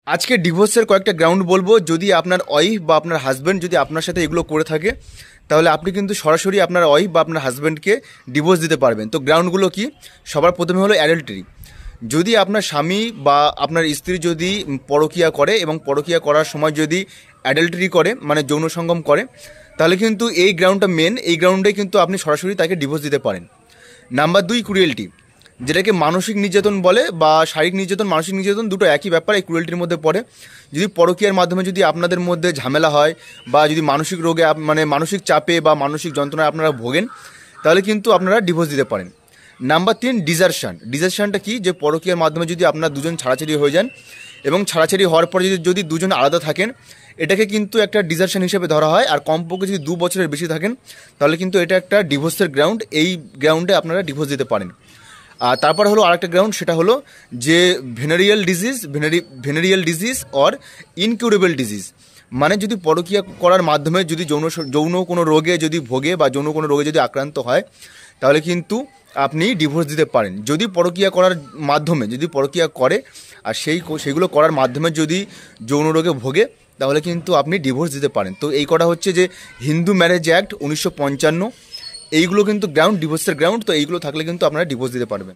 আজকে ডিভোর্সের কয়েকটা গ্রাউন্ড বলবো। যদি আপনার ওয়াইফ বা আপনার হাজব্যান্ড যদি আপনার সাথে এগুলো করে থাকে, তাহলে আপনি কিন্তু সরাসরি আপনার ওয়াইফ বা আপনার হাজব্যান্ডকে ডিভোর্স দিতে পারবেন। তো গ্রাউন্ডগুলো কি? সবার প্রথমে হলো অ্যাডাল্টারি। যদি আপনার স্বামী বা আপনার স্ত্রী যদি পরকীয়া করে এবং পরকীয়া করার সময় যদি অ্যাডাল্টারি করে, মানে যৌন সঙ্গম করে, তাহলে কিন্তু এই গ্রাউন্ডটা মেন। এই গ্রাউন্ডে কিন্তু আপনি সরাসরি তাকে ডিভোর্স দিতে পারেন। নাম্বার 2, ক্রুয়েলটি, যেটাকে মানসিক নির্যাতন বলে বা শারীরিক নির্যাতন, মানসিক নির্যাতন দুটো একই ব্যাপার, এই ক্রুয়েলটির মধ্যে পড়ে। যদি পরকীয়ার মাধ্যমে যদি আপনাদের মধ্যে ঝামেলা হয় বা যদি মানসিক রোগে মানে মানসিক চাপে বা মানসিক যন্ত্রণায় আপনারা ভোগেন, তাহলে কিন্তু আপনারা ডিভোর্স দিতে পারেন। নাম্বার 3, ডিজারশন। ডিজারশনটা কি? যে পরকীয়ার মাধ্যমে যদি আপনার দুজন ছাড়াছাড়ি হয়ে যান এবং ছাড়াছাড়ি হওয়ার পরে যদি দুজন আলাদা থাকেন, এটাকে কিন্তু একটা ডিজারশন হিসেবে ধরা হয়। আর কমপক্ষে যদি 2 বছরের বেশি থাকেন, তাহলে কিন্তু এটা একটা ডিভোর্সের গ্রাউন্ড। এই গ্রাউন্ডে আপনারা ডিভোর্স দিতে পারেন। আর তারপর হলো আরেকটা গ্রাউন্ড, সেটা হলো যে venereal disease or incurable disease. মানে যদি পরকীয়া করার মাধ্যমে যদি যৌন কোনো রোগে যদি ভোগে বা যৌন কোনো রোগে যদি আক্রান্ত হয়, তাহলে কিন্তু আপনি ডিভোর্স দিতে পারেন। যদি পরকীয়া করার মাধ্যমে যদি পরকীয়া করে আর সেইগুলো করার মাধ্যমে যদি যৌন রোগে ভোগে, তাহলে কিন্তু আপনি ডিভোর্স দিতে পারেন। তো এই কটা হচ্ছে যে হিন্দু ম্যারেজ অ্যাক্ট 1955, এইগুলো কিন্তু গ্রাউন্ড, ডিভোর্সের গ্রাউন্ড। তো এইগুলো থাকলে কিন্তু আপনারা ডিভোর্স দিতে পারবেন।